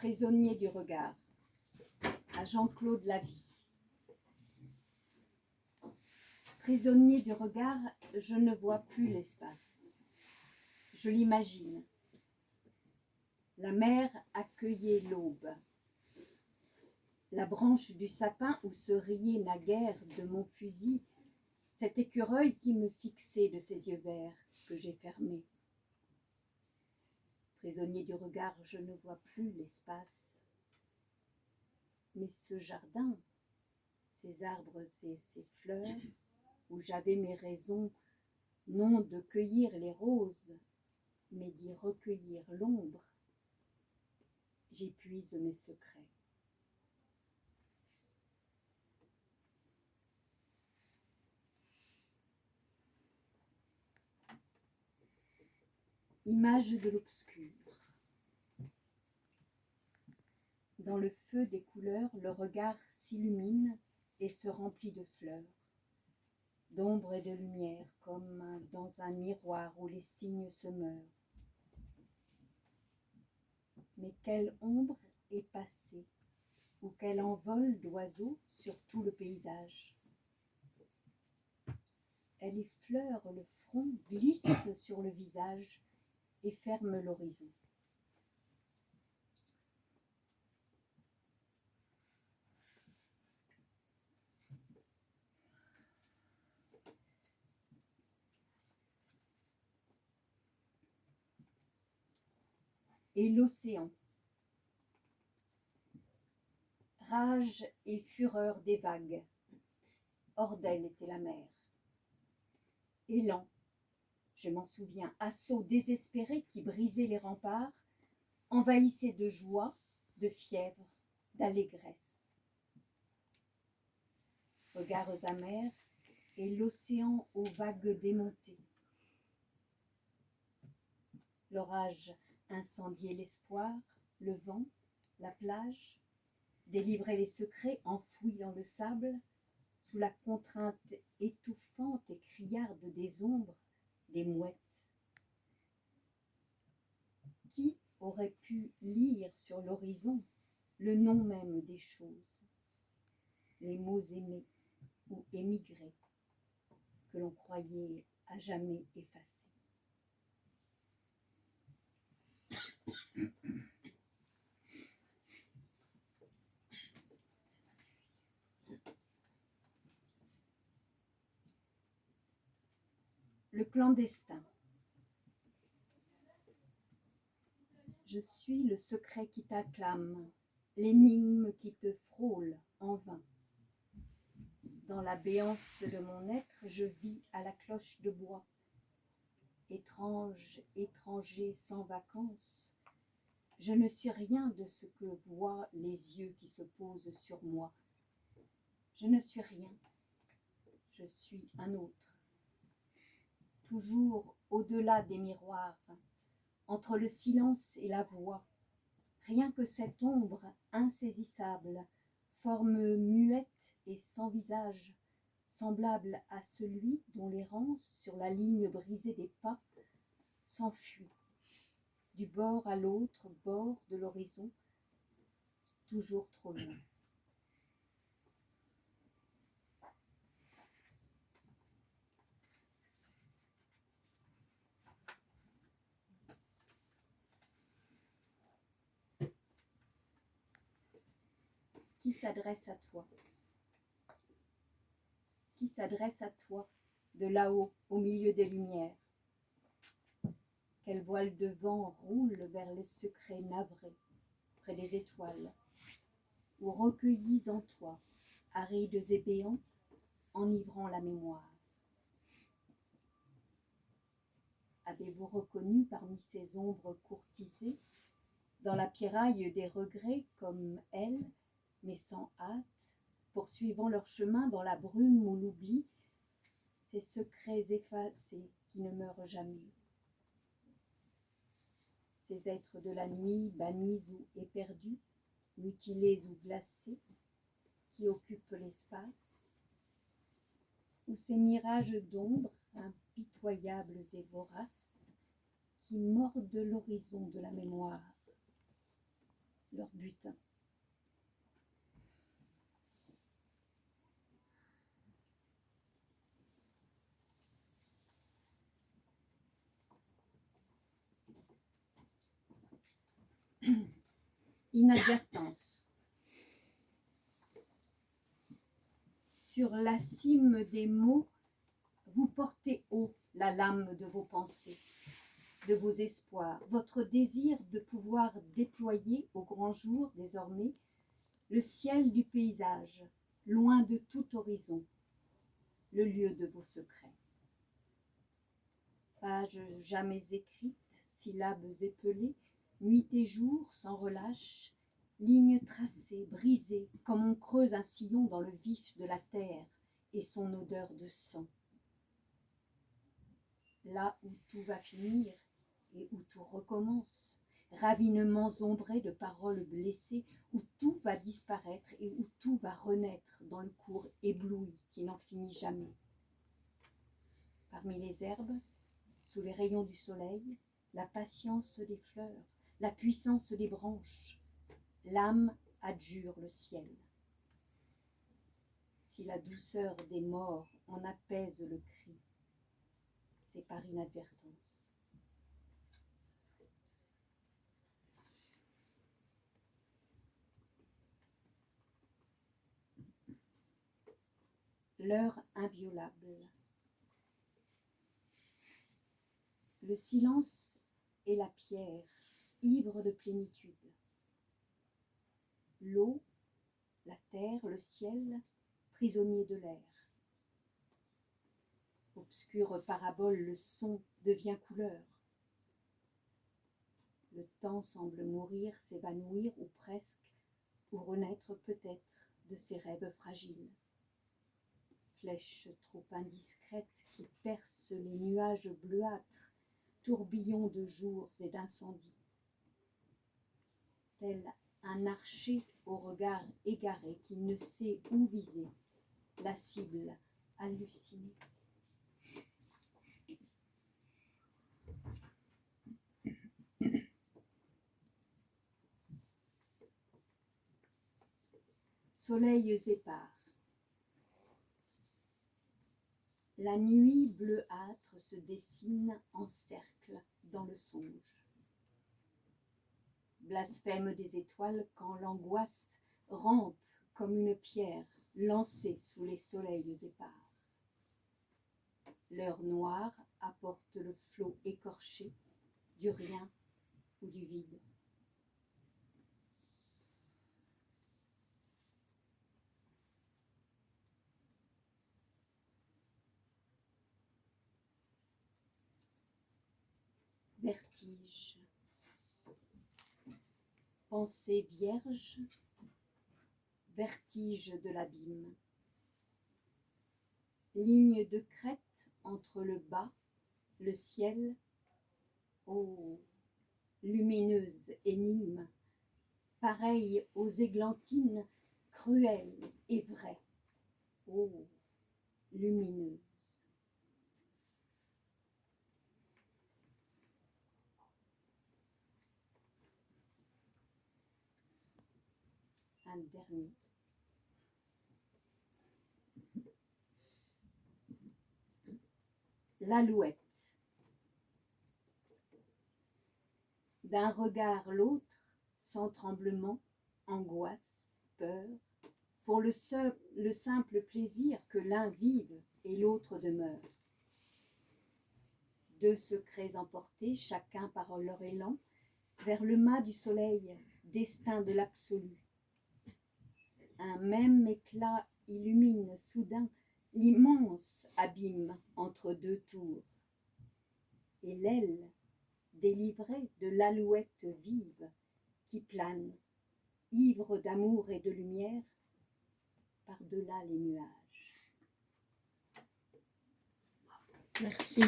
Prisonnier du regard, à Jean-Claude Lavie. Prisonnier du regard, je ne vois plus l'espace. Je l'imagine. La mer accueillait l'aube. La branche du sapin où se riait naguère de mon fusil, cet écureuil qui me fixait de ses yeux verts que j'ai fermés. Prisonnier du regard, je ne vois plus l'espace. Mais ce jardin, ces arbres, ces fleurs, où j'avais mes raisons, non de cueillir les roses, mais d'y recueillir l'ombre, j'y puise mes secrets. Image de l'obscur. Dans le feu des couleurs, le regard s'illumine et se remplit de fleurs, d'ombre et de lumière, comme dans un miroir où les signes se meurent. Mais quelle ombre est passée, ou quel envol d'oiseaux sur tout le paysage. Elle effleure le front, glisse sur le visage et ferme l'horizon. Et l'océan. Rage et fureur des vagues. Hors d'elle était la mer. Élan, je m'en souviens, assaut désespéré qui brisait les remparts, envahissait de joie, de fièvre, d'allégresse. Regards amers et l'océan aux vagues démontées. L'orage incendiait l'espoir, le vent, la plage, délivrait les secrets enfouis dans le sable, sous la contrainte étouffante et criarde des ombres, des mouettes. Qui aurait pu lire sur l'horizon le nom même des choses, les mots aimés ou émigrés, que l'on croyait à jamais effacés. Le clandestin. Je suis le secret qui t'acclame, l'énigme qui te frôle en vain. Dans la béance de mon être, je vis à la cloche de bois. Étrange, étranger sans vacances, je ne suis rien de ce que voient les yeux qui se posent sur moi. Je ne suis rien, je suis un autre. Toujours au-delà des miroirs, entre le silence et la voix, rien que cette ombre insaisissable, forme muette et sans visage, semblable à celui dont l'errance sur la ligne brisée des pas s'enfuit, du bord à l'autre bord de l'horizon, toujours trop loin. Qui s'adresse à toi? Qui s'adresse à toi de là-haut, au milieu des lumières? Quel voile de vent roule vers les secrets navrés, près des étoiles, ou recueillis en toi, arides et béants, enivrant la mémoire? Avez-vous reconnu parmi ces ombres courtisées, dans la pierraille des regrets comme elles, mais sans hâte, poursuivant leur chemin dans la brume ou l'oubli, ces secrets effacés qui ne meurent jamais? Ces êtres de la nuit, bannis ou éperdus, mutilés ou glacés, qui occupent l'espace, ou ces mirages d'ombre impitoyables et voraces, qui mordent l'horizon de la mémoire. leur butin. Inadvertance. Sur la cime des mots, vous portez haut la lame de vos pensées, de vos espoirs, votre désir de pouvoir déployer au grand jour désormais le ciel du paysage, loin de tout horizon, le lieu de vos secrets. Page jamais écrite, syllabes épelées, nuit et jour sans relâche, lignes tracées, brisées, comme on creuse un sillon dans le vif de la terre et son odeur de sang. Là où tout va finir et où tout recommence, ravinements ombrés de paroles blessées, où tout va disparaître et où tout va renaître dans le cours ébloui qui n'en finit jamais. Parmi les herbes, sous les rayons du soleil, la patience des fleurs, la puissance des branches, l'âme adjure le ciel. Si la douceur des morts en apaise le cri, c'est par inadvertance. L'heure inviolable. Le silence est la pierre, ivre de plénitude. L'eau, la terre, le ciel, prisonnier de l'air. Obscure parabole, le son devient couleur. Le temps semble mourir, s'évanouir, ou presque, ou renaître peut-être de ses rêves fragiles. Flèche trop indiscrète qui perce les nuages bleuâtres, tourbillon de jours et d'incendies. Tel un archer au regard égaré qui ne sait où viser, la cible hallucinée. Soleils épars. La nuit bleuâtre se dessine en cercle dans le songe. Blasphème des étoiles quand l'angoisse rampe comme une pierre lancée sous les soleils épars. L'heure noire apporte le flot écorché du rien ou du vide. Vertige. Pensée vierge, vertige de l'abîme. Ligne de crête entre le bas, le ciel, ô lumineuse énigme, pareille aux églantines, cruelle et vraie, ô lumineuse. Un dernier. L'alouette. D'un regard l'autre, sans tremblement, angoisse, peur, pour le simple plaisir que l'un vive et l'autre demeure. Deux secrets emportés, chacun par leur élan, vers le mât du soleil, destin de l'absolu. Un même éclat illumine soudain l'immense abîme entre deux tours. Et l'aile délivrée de l'alouette vive qui plane, ivre d'amour et de lumière, par-delà les nuages. Merci.